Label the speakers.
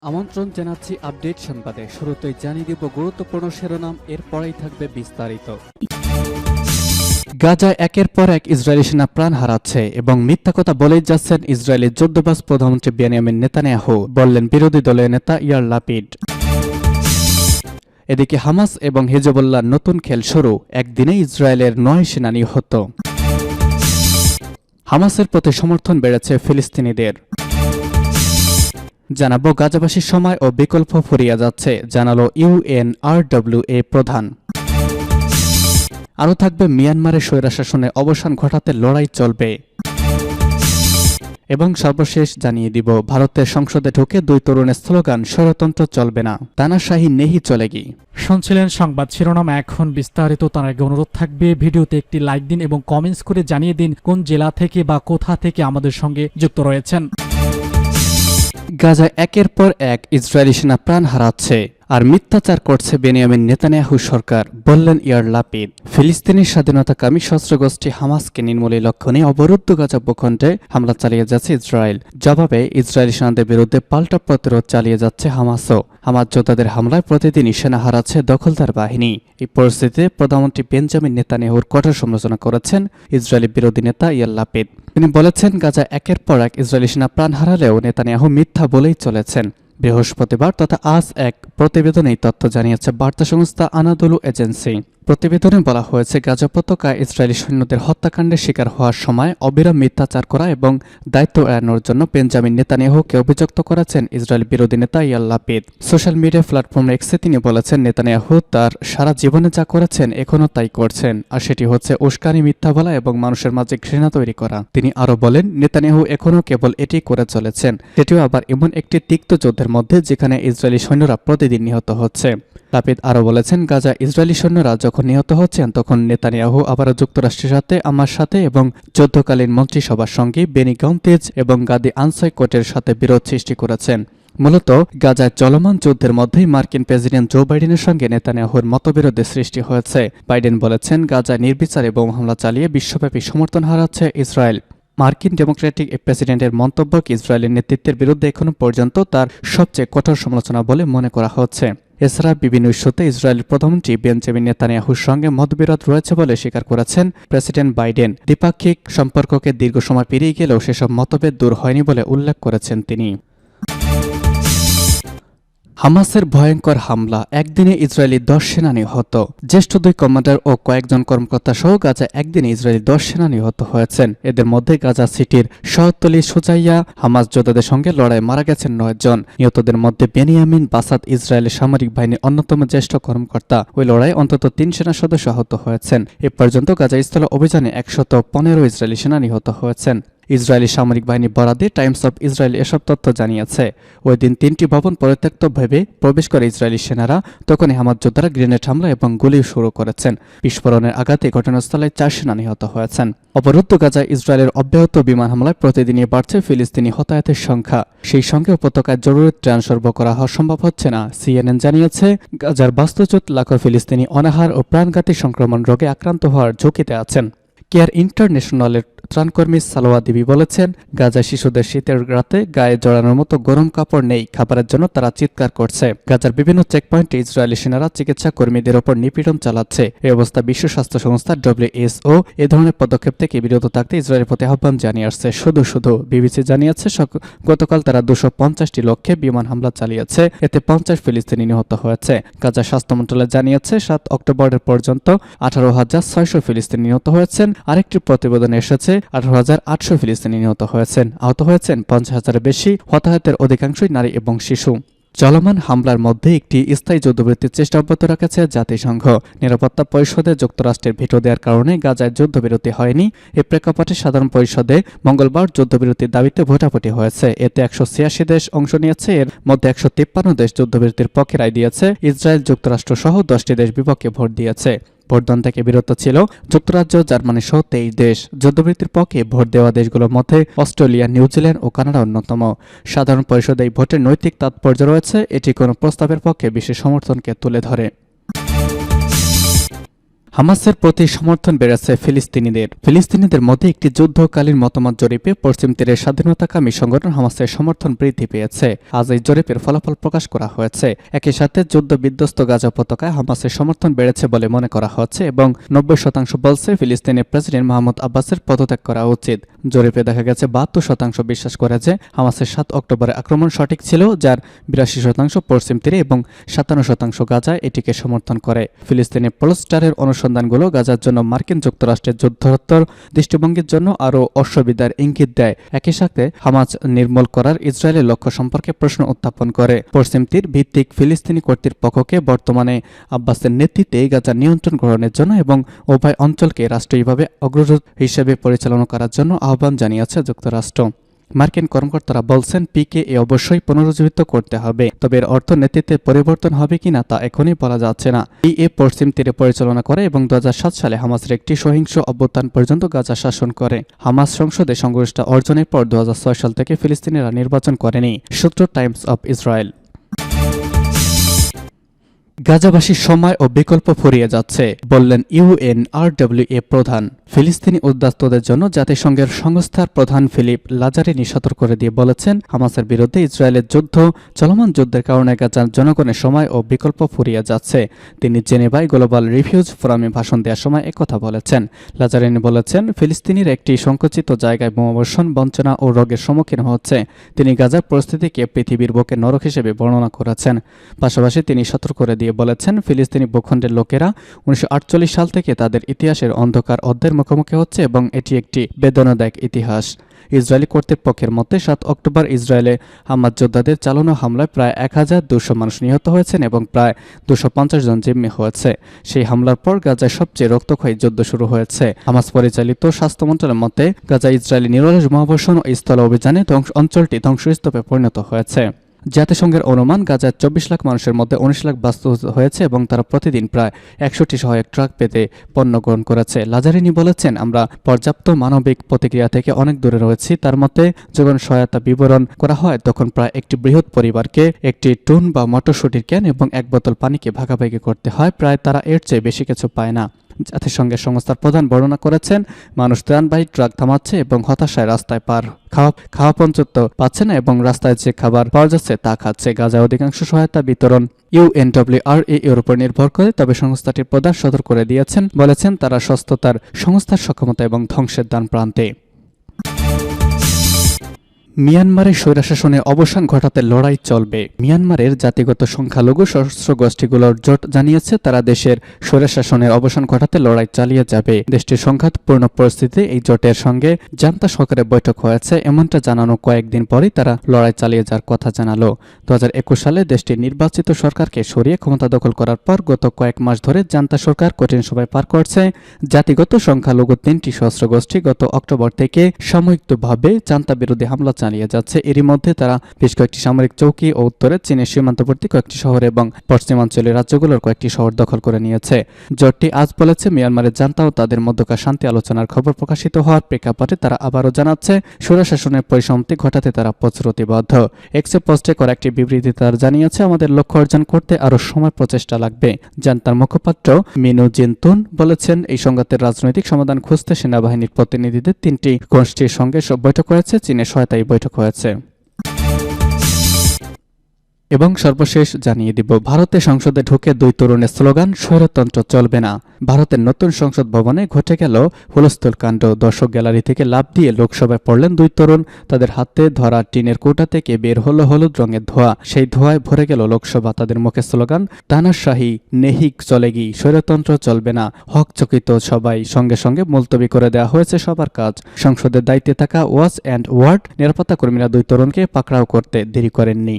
Speaker 1: আমন্ত্রণ জানাচ্ছি আপডেট সংবাদে। শুরুতেই জানিয়ে দিব গুরুত্বপূর্ণ শিরোনাম, এরপরেই থাকবে বিস্তারিত। গাজায় একের পর এক ইসরায়েলি সেনা প্রাণ হারাচ্ছে এবং মিথ্যা কথা বলেই যাচ্ছেন ইসরায়েলের যুদ্ধবাজ প্রধানমন্ত্রী বেনিয়ামিন নেতানিয়াহু, বললেন বিরোধী দলীয় নেতা ইয়ার লাপিড। এদিকে হামাস এবং হিজবুল্লাহর নতুন খেল শুরু, একদিনে ইসরায়েলের 9 সেনা নিহত। হামাসের প্রতি সমর্থন বেড়েছে ফিলিস্তিনিদের। জানাবো গাজাবাসীর সময় ও বিকল্প ফুরিয়ে যাচ্ছে, জানালো ইউএনআরডব্লিউএ প্রধান। আরও থাকবে মিয়ানমারের স্বৈরশাসনের অবসান ঘটাতে লড়াই চলবে। এবং সর্বশেষ জানিয়ে দিব ভারতের সংসদে ঢুকে 2 তরুণের স্লোগান, স্বৈরতন্ত্র চলবে না, তানাশাহি নেহি চলেগি।
Speaker 2: শুনছিলেন সংবাদ শিরোনাম, এখন বিস্তারিত। তার আগে অনুরোধ থাকবে ভিডিওতে একটি লাইক দিন এবং কমেন্টস করে জানিয়ে দিন কোন জেলা থেকে বা কোথা থেকে আমাদের সঙ্গে যুক্ত রয়েছেন।
Speaker 1: গাজায় একের পর এক ইসরায়েলি সেনা প্রাণ হারাচ্ছে আর মিথ্যাচার করছে বেনিয়ামিন নেতানিয়াহু সরকার, বললেন ইয়ার লাপিড। ফিলিস্তিনি স্বাধীনতাকামী সশস্ত্র গোষ্ঠী হামাসকে নির্মূলের লক্ষ্য নিয়ে অবরুদ্ধ গাজা ভূখণ্ডে হামলা চালিয়ে যাচ্ছে ইসরায়েল। জবাবে ইসরায়েলি সেনাদের বিরুদ্ধে পাল্টা প্রতিরোধ চালিয়ে যাচ্ছে হামাসও। হামাস যোদ্ধাদের হামলায় প্রতিদিনই সেনা হারাচ্ছে দখলদার বাহিনী। এই পরিস্থিতিতে প্রধানমন্ত্রী বেঞ্জামিন নেতানিয়াহুর কঠোর সমালোচনা করেছেন ইসরায়েলি বিরোধী নেতা ইয়ার লাপিড। তিনি বলেছেন, গাজা একের পর এক ইসরায়েলি সেনা প্রাণ হারালেও নেতানিয়াহু মিথ্যা বলেই চলেছেন। বৃহস্পতিবার তথা আজ এক প্রতিবেদনে এই তথ্য জানিয়েছে বার্তা সংস্থা আনাদোলু এজেন্সি। প্রতিবেদনে বলা হয়েছে, গাজা উপত্যকায় ইসরায়েলি সৈন্যদের হত্যাকাণ্ডের শিকার হওয়ার সময় অবিরাম মিথ্যাচার করা এবং দায়িত্ব এড়ানোর জন্য বেঞ্জামিন নেতানিয়াহুকে অভিযুক্ত করেছেন ইসরায়েল বিরোধী নেতা ইয়ার লাপিড। সোশ্যাল মিডিয়া প্ল্যাটফর্ম এক্সে তিনি বলেছেন, নেতানিয়াহু তার সারা জীবনে যা করেছেন এখনও তাই করছেন, আর সেটি হচ্ছে উস্কানি, মিথ্যা বলা এবং মানুষের মাঝে ঘৃণা তৈরি করা। তিনি আরও বলেন, নেতানিয়াহু এখনও কেবল এটি করে চলেছেন, সেটিও আবার এমন একটি তিক্ত যুদ্ধের মধ্যে যেখানে ইসরায়েলি সৈন্যরা প্রতিদিন নিহত হচ্ছে। লাপিদ আরও বলেছেন, গাজা ইসরায়েলি সৈন্যরা যখন নিহত হচ্ছেন তখন নেতানিয়াহু আবারও যুক্তরাষ্ট্রের সাথে, আমার সাথে এবং যুদ্ধকালীন মন্ত্রিসভার সঙ্গে বেনি গান্তেজ এবং গাদি আনসাইকোটের সাথে বিরোধ সৃষ্টি করেছেন। মূলত গাজায় চলমান যুদ্ধের মধ্যেই মার্কিন প্রেসিডেন্ট জো বাইডেনের সঙ্গে নেতানিয়াহুর মতবিরোধের সৃষ্টি হয়েছে। বাইডেন বলেছেন, গাজায় নির্বিচারে বোমা হামলা চালিয়ে বিশ্বব্যাপী সমর্থন হারাচ্ছে ইসরায়েল। মার্কিন ডেমোক্রেটিক প্রেসিডেন্টের মন্তব্যকে ইসরায়েলের নেতৃত্বের বিরুদ্ধে এখনও পর্যন্ত তার সবচেয়ে কঠোর সমালোচনা বলে মনে করা হচ্ছে। এছাড়া বিভিন্ন ইস্যুতে ইসরায়েলের প্রধানমন্ত্রী বেঞ্জামিন নেতানিয়াহুর সঙ্গে মতবিরোধ রয়েছে বলে স্বীকার করেছেন প্রেসিডেন্ট বাইডেন। দ্বিপাক্ষিক সম্পর্ককে দীর্ঘ সময় পেরিয়ে গেলেও সেসব মতভেদ দূর হয়নি বলে উল্লেখ করেছেন তিনি। হামাসের ভয়ঙ্কর হামলা, একদিনে ইসরায়েলি 10 সেনা নিহত। জ্যেষ্ঠ 2 কমান্ডার ও কয়েকজন কর্মকর্তা সহ গাজা একদিনে ইসরায়েলি 10 সেনা নিহত হয়েছেন। এদের মধ্যে গাজা সিটির শহরতলি সুজাইয়া হামাস যোদ্ধাদের সঙ্গে লড়াই মারা গেছেন 9 জন। নিহতদের মধ্যে বেনিয়ামিন বাসাদ, ইসরায়েলের সামরিক বাহিনীর অন্যতম জ্যেষ্ঠ কর্মকর্তা। ওই লড়াই অন্তত 3 সেনা সদস্য আহত হয়েছেন। এ পর্যন্ত গাজা স্থল অভিযানে 115 ইসরায়েলি সেনা নিহত হয়েছেন। ইসরায়েলি সামরিক বাহিনী বরাদে টাইমস অব ইসরায়েল এসব তথ্য জানিয়েছে। ওই দিন 3টি ভবন পরিত্যক্ত ভেবে প্রবেশ করে ইসরায়েলি সেনারা, তখনই হামাস যোদ্ধারা গ্রেনেড হামলা এবং গুলি শুরু করেছেন। বিস্ফোরণের আঘাতে ঘটনাস্থলে 4 সেনা নিহত হয়েছেন। অবরুদ্ধ গাজায় ইসরায়েলের অব্যাহত বিমান হামলায় প্রতিদিনই বাড়ছে ফিলিস্তিনি হতাহতের সংখ্যা। সেই সঙ্গে উপত্যকায় জরুরি ত্রাণ সরবরাহ করা হওয়া সম্ভব হচ্ছে না। সিএনএন জানিয়েছে, গাজার বাস্তুচ্যুত লাখো ফিলিস্তিনি অনাহার ও প্রাণঘাতী সংক্রমণ রোগে আক্রান্ত হওয়ার ঝুঁকিতে আছেন। কেয়ার ইন্টারন্যাশনালের ত্রাণকর্মী সালোয়া দেবী বলেছেন, গাজায় শিশুদের শীতের রাতে গায়ে জড়ানোর মতো গরম কাপড় নেই, খাবারের জন্য তারা চিৎকার করছে। গাজার বিভিন্ন চেকপয়েন্টে ইসরায়েলি সেনারা চিকিৎসা কর্মীদের ওপর নিপীড়ন চালাচ্ছে। এই অবস্থা বিশ্ব স্বাস্থ্য সংস্থা WHO এ ধরনের পদক্ষেপ থেকে বিরত থাকতে ইসরায়েলের প্রতি আহ্বান জানিয়ে আসছে। শুধু বিবিসি জানিয়েছে, গতকাল তারা 250টি লক্ষ্যে বিমান হামলা চালিয়েছে, এতে 50 ফিলিস্তিনি নিহত হয়েছে। গাজা স্বাস্থ্য মন্ত্রণালয় জানিয়েছে, 7 অক্টোবরের পর্যন্ত 18,600 ফিলিস্তিনি নিহত হয়েছেন। আরেকটি প্রতিবেদনে এসেছে 18,800 ফিলিস্তিনি নিহত হয়েছেন। আহত হয়েছেন 50,000-এর বেশি। হতাহতের অধিকাংশই নারী এবং শিশু। চলমান হামলার মধ্যে একটি স্থায়ী যুদ্ধবিরতির চেষ্টা অব্যাহত রাখছে জাতিসংঘ। নিরাপত্তা পরিষদে যুক্তরাষ্ট্রের ভেটো দেওয়ার কারণে গাজায় যুদ্ধবিরতি হয়নি। এ প্রেক্ষাপটে সাধারণ পরিষদে মঙ্গলবার যুদ্ধবিরতির দাবিতে ভোটাভুটি হয়েছে। এতে 186 দেশ অংশ নিয়েছে। এর মধ্যে 153 দেশ যুদ্ধবিরতির পক্ষে রায় দিয়েছে। ইসরায়েল, যুক্তরাষ্ট্র সহ 10টি দেশ বিপক্ষে ভোট দিয়েছে। ভোটদান থেকে বিরত ছিল যুক্তরাজ্য, জার্মানি সহ 23 দেশ। যুদ্ধবিরতির পক্ষে ভোট দেওয়া দেশগুলোর মধ্যে অস্ট্রেলিয়া, নিউজিল্যান্ড ও কানাডা অন্যতম। সাধারণ পরিষদে এই ভোটের নৈতিক তাৎপর্য রয়েছে। এটি কোনো প্রস্তাবের পক্ষে বিশেষ সমর্থনকে তুলে ধরে। হামাসের প্রতি সমর্থন বেড়েছে ফিলিস্তিনিদের মধ্যে একটি যুদ্ধকালীন মতামত জরিপে পশ্চিম তীরের স্বাধীনতাকামী সংগঠন হামাসের সমর্থন বৃদ্ধি পেয়েছে। আজ এই জরিপের ফলাফল প্রকাশ করা হয়েছে। একই সাথে যুদ্ধ বিধ্বস্ত গাজা উপত্যকায় হামাসের সমর্থন বেড়েছে বলে মনে করা হচ্ছে এবং 90% বলছে ফিলিস্তিনের প্রেসিডেন্ট মাহমুদ আব্বাসের পদত্যাগ করা উচিত। জরিপে দেখা গেছে 72% বিশ্বাস করে যে হামাসের 7 অক্টোবরের আক্রমণ সঠিক ছিল, যার 82% পশ্চিম তীরে এবং 57% গাজায় এটিকে সমর্থন করে। ফিলিস্তিনের পোলস্টারের অনুসন্ধানগুলো গাজার জন্য মার্কিন যুক্তরাষ্ট্রের যুদ্ধোত্তর দৃষ্টিভঙ্গির জন্য আরও অসুবিধার ইঙ্গিত দেয়। একই সাথে হামাস নির্মূল করার ইসরায়েলের লক্ষ্য সম্পর্কে প্রশ্ন উত্থাপন করে। পশ্চিম তীর ভিত্তিক ফিলিস্তিনি কর্তৃপক্ষকে বর্তমানে আব্বাসের নেতৃত্বে গাজার নিয়ন্ত্রণ গ্রহণের জন্য এবং উভয় অঞ্চলকে রাষ্ট্রীয়ভাবে অগ্রদূত হিসেবে পরিচালনা করার জন্য আহ্বান জানিয়েছে যুক্তরাষ্ট্র। মার্কিন কর্মকর্তারা বলছেন পিকেএ অবশ্যই পুনরুজ্জীবিত করতে হবে, তবে এর অর্থ নেতৃত্বে পরিবর্তন হবে কিনা তা এখনই বলা যাচ্ছে না। পিএ পশ্চিম তীরে পরিচালনা করে এবং 2007 সালে হামাসের একটি সহিংস অভ্যুত্থান পর্যন্ত গাজা শাসন করে। হামাস সংসদে সংঘর্ষটা অর্জনের পর 2006 সাল থেকে ফিলিস্তিনিরা নির্বাচন করেনি। সূত্র টাইমস অব ইসরায়েল। গাজাবাসীর সময় ও বিকল্প ফুরিয়ে যাচ্ছে, বললেন ইউএনআরডব্লিউএ প্রধান। ফিলিস্তিনি উদ্বাস্তুদের জন্য জাতিসংঘের সংস্থার প্রধান ফিলিপ লাজারিনি সতর্ক করে দিয়ে বলেছেন, হামাসের বিরুদ্ধে ইসরায়েলের চলমান যুদ্ধের কারণে গাজার জনগণের সময় ও বিকল্প ফুরিয়ে যাচ্ছে। তিনি জেনেভায় গ্লোবাল রিফিউজ ফোরামে ভাষণ দেওয়ার সময় একথা বলেছেন। লাজারিনি বলেছেন, ফিলিস্তিনির একটি সংকুচিত জায়গায় বোমাবর্ষণ, বঞ্চনা ও রোগের সম্মুখীন হচ্ছে। তিনি গাজার পরিস্থিতিকে পৃথিবীর বুকে নরক হিসেবে বর্ণনা করেছেন। পাশাপাশি তিনি সতর্ক করে দিয়ে বলেছেন, ফিলিস্তিনি ভূখণ্ডের লোকেরা 1948 সাল থেকে তাদের ইতিহাসের অন্ধকার অধ্যায়ের মুখোমুখি হচ্ছে এবং এটি একটি বেদনাদায়ক ইতিহাস। ইসরায়েলি কর্তৃপক্ষের মতে 7 অক্টোবর ইসরায়েলে হামাস যোদ্ধাদের চালানো হামলায় প্রায় 1200 মানুষ নিহত হয়েছেন এবং প্রায় 250 জন জিম্মি হয়েছে। সেই হামলার পর গাজায় সবচেয়ে রক্তক্ষয়ী যুদ্ধ শুরু হয়েছে। হামাস পরিচালিত স্বাস্থ্য মন্ত্রণালয়ের মতে গাজা ইসরায়েলি নিরলস বোমাবর্ষণ ও স্থল অভিযানে অঞ্চলটি ধ্বংসস্তূপে পরিণত হয়েছে। জাতিসংঘের অনুমান, গাজার 24 লাখ মানুষের মধ্যে 19 লাখ বাস্তু হয়েছে এবং তারা প্রতিদিন প্রায় 100টি সহায়ক ট্রাক পেতে পণ্য গ্রহণ করেছে। লাজারিনি বলেছেন, আমরা পর্যাপ্ত মানবিক প্রতিক্রিয়া থেকে অনেক দূরে রয়েছি। তার মতে, যখন সহায়তা বিবরণ করা হয় তখন প্রায় একটি বৃহৎ পরিবারকে একটি টুন বা মটরশুটির ক্যান এবং 1 বোতল পানিকে ভাগাভাগি করতে হয়। প্রায় তারা এর চেয়ে বেশি কিছু পায় না। জাতিসংঘের সংস্থার প্রধান বর্ণনা করেছেন, মানুষ ত্রাণবাহী ট্রাক থামাচ্ছে এবং হতাশায় রাস্তায় খাওয়া পর্যন্ত পাচ্ছে না এবং রাস্তায় যে খাবার পাওয়া যাচ্ছে তা খাচ্ছে। গাজায় অধিকাংশ সহায়তা বিতরণ ইউএনডব্লিউআরএ এর উপর নির্ভর করে, তবে সংস্থাটির প্রধান সতর্ক করে দিয়েছেন, বলেছেন তারা সস্ততার সংস্থার সক্ষমতা এবং ধ্বংসের দ্বার প্রান্তে। মিয়ানমারের স্বৈরশাসনের অবসান ঘটাতে লড়াই চলবে। মিয়ানমারের জাতিগত সংখ্যালঘু সশস্ত্র গোষ্ঠীগুলোর জোট জানিয়েছে তারা দেশের স্বৈরশাসনের অবসান ঘটাতে লড়াই চালিয়ে যাবে। দেশটির সংঘাতপূর্ণ পরিস্থিতিতে এই জোটের সঙ্গে জান্তা সরকারের বৈঠক হয়েছে। এমনটা জানানো কয়েকদিন পরেই তারা লড়াই চালিয়ে যাওয়ার কথা জানালো। 2021 সালে দেশটির নির্বাচিত সরকারকে সরিয়ে ক্ষমতা দখল করার পর গত কয়েক মাস ধরে জান্তা সরকার কঠিন সময় পার করছে। জাতিগত সংখ্যালঘু 3টি সশস্ত্র গোষ্ঠী গত অক্টোবর থেকে সাময়িকভাবে জান্তা বিরোধী হামলা চালিয়ে যাচ্ছে। এরই মধ্যে তারা বেশ কয়েকটি সামরিক চৌকি ও উত্তরে চীনের সীমান্তবর্তী কয়েকটি শহর এবং পশ্চিমাঞ্চলের রাজ্যগুলোর কয়েকটি শহর দখল করে নিয়েছে। জোটটি আজ বলেছে, মিয়ানমারের জান্তা ও তাদের মধ্যকার শান্তি আলোচনার খবর প্রকাশিত হওয়ার প্রেক্ষাপটে তারা আবারও জানাচ্ছে, স্বৈরশাসনের পরিসমাপ্তি ঘটাতে তারা প্রতিশ্রুতিবদ্ধ। এক্সে পোস্টে করা একটি বিবৃতি তারা জানিয়েছে, আমাদের লক্ষ্য অর্জন করতে আরও সময় প্রচেষ্টা লাগবে। জান্তার মুখপাত্র মিনু জিনতুন বলেছেন, এই সংঘাতের রাজনৈতিক সমাধান খুঁজতে সেনাবাহিনীর প্রতিনিধিদের 3টি গোষ্ঠীর সঙ্গে বৈঠক হয়েছে। চীনের সহায়তায় বৈঠক হয়েছে। এবং সর্বশেষ জানিয়ে দিব, ভারতের সংসদে ঢুকে 2 তরুণের স্লোগান, স্বৈরতন্ত্র চলবে না। ভারতের নতুন সংসদ ভবনে ঘটে গেল হুলস্থুল কাণ্ড। দর্শক গ্যালারি থেকে লাফ দিয়ে লোকসভায় পড়লেন 2 তরুণ। তাদের হাতে ধরা টিনের কৌটা থেকে বের হলো হলুদ রঙের ধোঁয়া। সেই ধোঁয়ায় ভরে গেল লোকসভা। তাদের মুখে স্লোগান, তানাশাহি নেহিক চলেগি, স্বৈরতন্ত্র চলবে না। হকচকিত সবাই, সঙ্গে সঙ্গে মুলতবি করে দেওয়া হয়েছে সবার কাজ। সংসদের দায়িত্বে থাকা ওয়াচ অ্যান্ড ওয়ার্ড নিরাপত্তা কর্মীরা 2 তরুণকে পাকড়াও করতে দেরি করেননি।